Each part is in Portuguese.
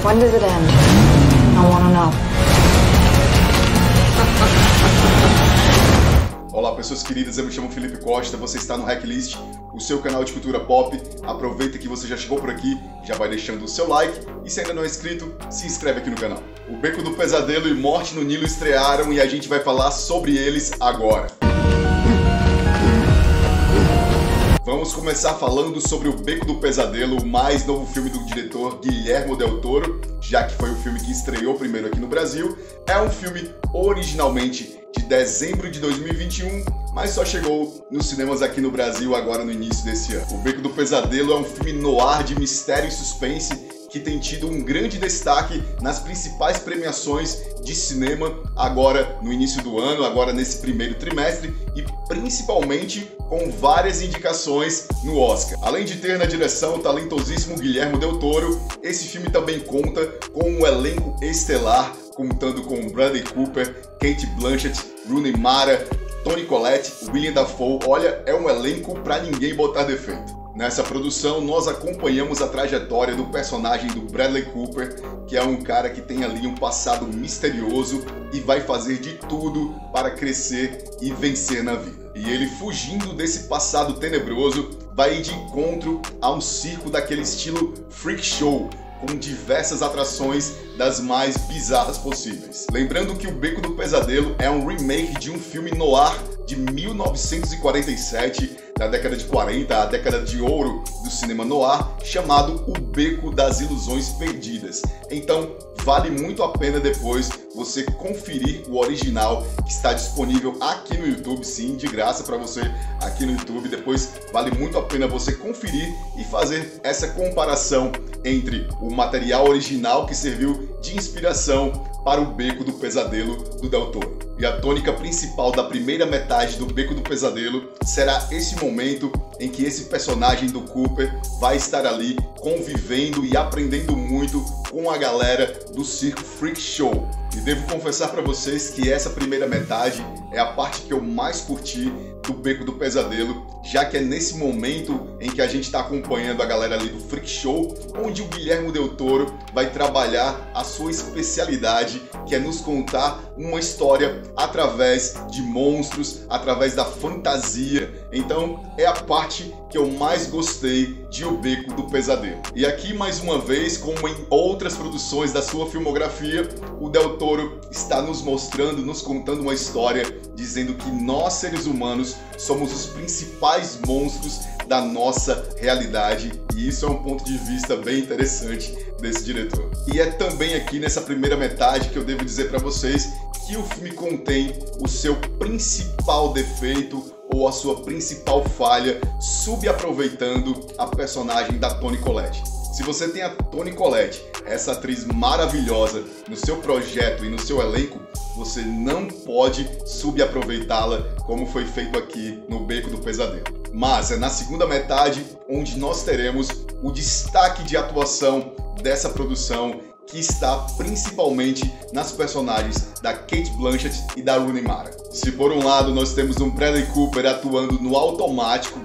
When does it end? I wanna know. Olá pessoas queridas, eu me chamo Felipe Costa, você está no Hacklist, o seu canal de cultura pop. Aproveita que você já chegou por aqui, já vai deixando o seu like e se ainda não é inscrito, se inscreve aqui no canal. O Beco do Pesadelo e Morte no Nilo estrearam e a gente vai falar sobre eles agora. Vamos começar falando sobre o Beco do Pesadelo, o mais novo filme do diretor Guillermo del Toro, já que foi o filme que estreou primeiro aqui no Brasil. É um filme originalmente de dezembro de 2021, mas só chegou nos cinemas aqui no Brasil agora no início desse ano. O Beco do Pesadelo é um filme noir de mistério e suspense que tem tido um grande destaque nas principais premiações de cinema agora no início do ano, agora nesse primeiro trimestre, e principalmente com várias indicações no Oscar. Além de ter na direção o talentosíssimo Guillermo del Toro, esse filme também conta com um elenco estelar, contando com Bradley Cooper, Cate Blanchett, Rooney Mara, Toni Collette, William Dafoe. Olha, é um elenco pra ninguém botar defeito. Nessa produção, nós acompanhamos a trajetória do personagem do Bradley Cooper, que é um cara que tem ali um passado misterioso e vai fazer de tudo para crescer e vencer na vida. E ele, fugindo desse passado tenebroso, vai de encontro a um circo daquele estilo freak show, com diversas atrações das mais bizarras possíveis. Lembrando que o Beco do Pesadelo é um remake de um filme noir de 1947, da década de 40, a década de ouro do cinema noir, chamado O Beco das Ilusões Perdidas. Então, vale muito a pena depois você conferir o original, que está disponível aqui no YouTube, sim, de graça para você aqui no YouTube. Depois vale muito a pena você conferir e fazer essa comparação entre o material original que serviu de inspiração para o Beco do Pesadelo do Del Toro. E a tônica principal da primeira metade do Beco do Pesadelo será esse momento em que esse personagem do Cooper vai estar ali convivendo e aprendendo muito com a galera do circo Freak Show. E devo confessar para vocês que essa primeira metade é a parte que eu mais curti do Beco do Pesadelo, já que é nesse momento em que a gente está acompanhando a galera ali do Freak Show, onde o Guillermo del Toro vai trabalhar a sua especialidade, que é nos contar uma história através de monstros, através da fantasia. Então é a parte que eu mais gostei de O Beco do Pesadelo. E aqui, mais uma vez, como em outras produções da sua filmografia, o Del Toro está nos mostrando, nos contando uma história, dizendo que nós, seres humanos, somos os principais monstros da nossa realidade, e isso é um ponto de vista bem interessante desse diretor. E é também aqui nessa primeira metade que eu devo dizer para vocês que o filme contém o seu principal defeito ou a sua principal falha, subaproveitando a personagem da Toni Collette. Se você tem a Toni Collette, essa atriz maravilhosa, no seu projeto e no seu elenco, você não pode subaproveitá-la como foi feito aqui no Beco do Pesadelo. Mas é na segunda metade onde nós teremos o destaque de atuação dessa produção, que está principalmente nas personagens da Cate Blanchett e da Rooney Mara. Se por um lado nós temos um Bradley Cooper atuando no automático,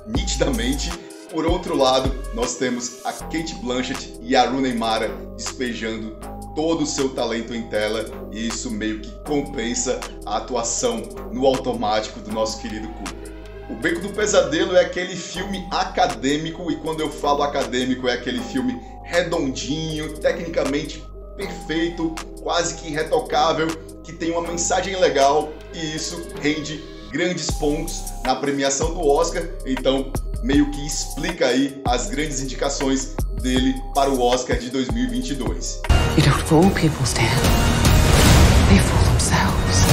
nitidamente, por outro lado nós temos a Cate Blanchett e a Rooney Mara despejando todo o seu talento em tela, e isso meio que compensa a atuação no automático do nosso querido Cooper. O Beco do Pesadelo é aquele filme acadêmico, e quando eu falo acadêmico é aquele filme redondinho, tecnicamente perfeito, quase que irretocável, que tem uma mensagem legal, e isso rende grandes pontos na premiação do Oscar. Então meio que explica aí as grandes indicações dele para o Oscar de 2022. You don't fool people, Stan. They fool themselves.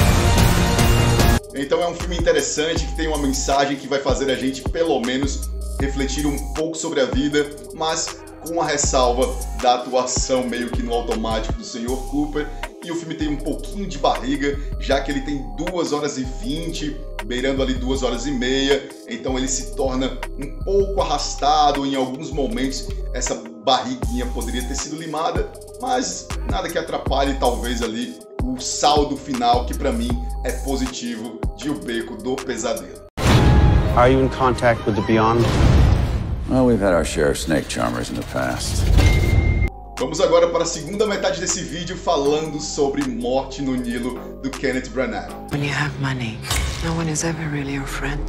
Então é um filme interessante, que tem uma mensagem que vai fazer a gente pelo menos refletir um pouco sobre a vida, mas com a ressalva da atuação meio que no automático do Sr. Cooper. E o filme tem um pouquinho de barriga, já que ele tem 2 horas e 20, beirando ali 2 horas e meia, então ele se torna um pouco arrastado em alguns momentos. Essa barriguinha poderia ter sido limada, mas nada que atrapalhe talvez ali o saldo final, que pra mim é positivo, de O Beco do Pesadelo. Are you in contact with the Beyond? Well, we've had our share of snake charmers in the past. Vamos agora para a segunda metade desse vídeo falando sobre Morte no Nilo, do Kenneth Branagh. When you have money, no one is ever really your friend.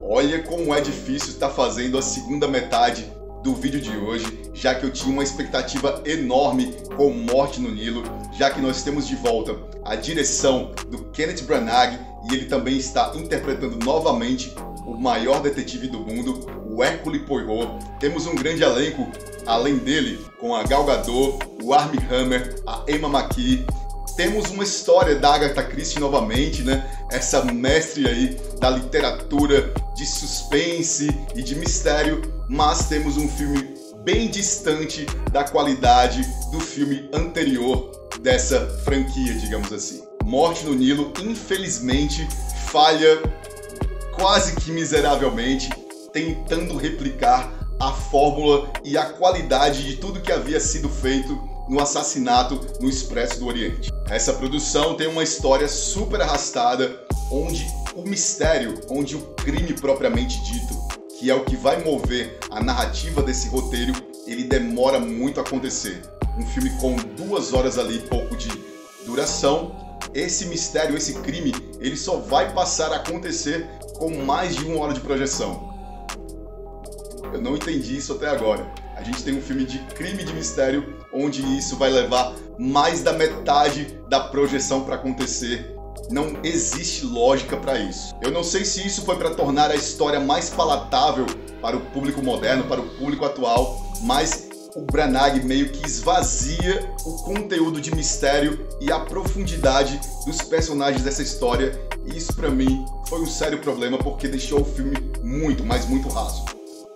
Olha como é difícil estar fazendo a segunda metade do vídeo de hoje, já que eu tinha uma expectativa enorme com Morte no Nilo, já que nós temos de volta a direção do Kenneth Branagh e ele também está interpretando novamente o maior detetive do mundo, o Hercule Poirot. Temos um grande elenco, além dele, com a Gal Gadot, o Armie Hammer, a Emma Mackey. Temos uma história da Agatha Christie novamente, né? Essa mestre aí da literatura de suspense e de mistério, mas temos um filme bem distante da qualidade do filme anterior dessa franquia, digamos assim. Morte no Nilo, infelizmente, falha quase que miseravelmente, tentando replicar a fórmula e a qualidade de tudo que havia sido feito no Assassinato no Expresso do Oriente. Essa produção tem uma história super arrastada, onde o mistério, onde o crime propriamente dito, que é o que vai mover a narrativa desse roteiro, ele demora muito a acontecer. Um filme com 2 horas ali, pouco de duração, esse mistério, esse crime, ele só vai passar a acontecer com mais de 1 hora de projeção. Eu não entendi isso até agora. A gente tem um filme de crime e de mistério, onde isso vai levar mais da metade da projeção para acontecer. Não existe lógica para isso. Eu não sei se isso foi para tornar a história mais palatável para o público moderno, para o público atual, mas o Branagh meio que esvazia o conteúdo de mistério e a profundidade dos personagens dessa história, e isso para mim foi um sério problema, porque deixou o filme muito, mas muito raso.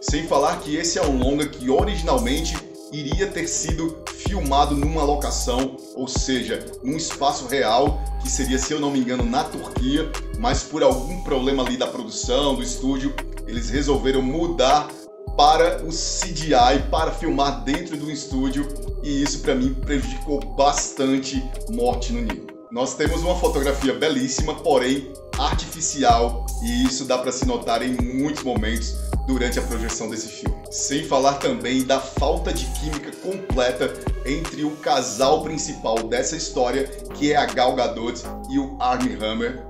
Sem falar que esse é um longa que originalmente iria ter sido filmado numa locação, ou seja, num espaço real, que seria, se eu não me engano, na Turquia, mas por algum problema ali da produção, do estúdio, eles resolveram mudar para o CGI, para filmar dentro do estúdio, e isso para mim prejudicou bastante Morte no Nilo. Nós temos uma fotografia belíssima, porém artificial, e isso dá para se notar em muitos momentos durante a projeção desse filme. Sem falar também da falta de química completa entre o casal principal dessa história, que é a Gal Gadot e o Armie Hammer.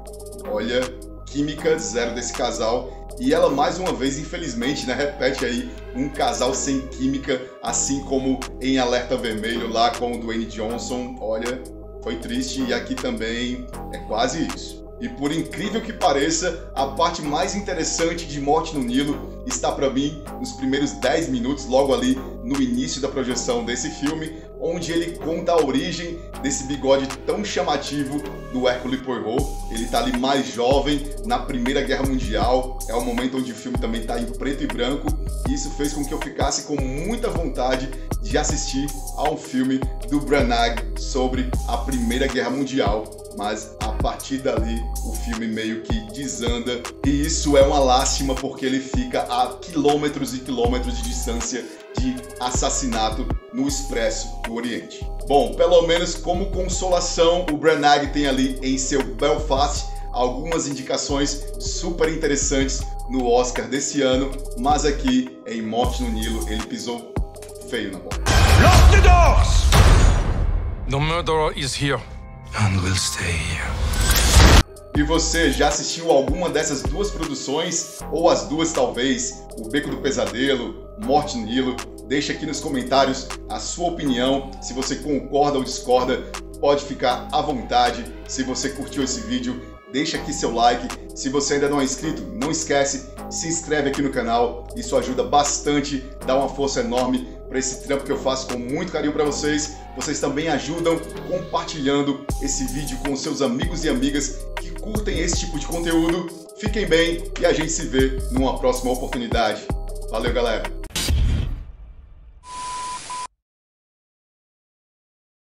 Olha, química zero desse casal. E ela, mais uma vez, infelizmente, né, repete aí um casal sem química, assim como em Alerta Vermelho, lá com o Dwayne Johnson. Olha, foi triste, e aqui também é quase isso. E por incrível que pareça, a parte mais interessante de Morte no Nilo está para mim nos primeiros 10 minutos, logo ali no início da projeção desse filme, onde ele conta a origem desse bigode tão chamativo do Hercule Poirot. Ele tá ali mais jovem, na Primeira Guerra Mundial, é o momento onde o filme também tá em preto e branco, e isso fez com que eu ficasse com muita vontade de assistir a um filme do Branagh sobre a Primeira Guerra Mundial. Mas a partir dali o filme meio que desanda, e isso é uma lástima, porque ele fica a quilômetros e quilômetros de distância de Assassinato no Expresso do Oriente. Bom, pelo menos como consolação, o Branagh tem ali em seu Belfast algumas indicações super interessantes no Oscar desse ano, mas aqui em Morte no Nilo ele pisou feio na bola. Lock the doors! The murderer is here. And we'll stay here. E você já assistiu alguma dessas duas produções? Ou as duas talvez? O Beco do Pesadelo, Morte no Nilo? Deixa aqui nos comentários a sua opinião. Se você concorda ou discorda, pode ficar à vontade. Se você curtiu esse vídeo, deixa aqui seu like. Se você ainda não é inscrito, não esquece, se inscreve aqui no canal. Isso ajuda bastante, dá uma força enorme para esse trampo que eu faço com muito carinho para vocês. Vocês também ajudam compartilhando esse vídeo com seus amigos e amigas que curtem esse tipo de conteúdo. Fiquem bem e a gente se vê numa próxima oportunidade. Valeu, galera!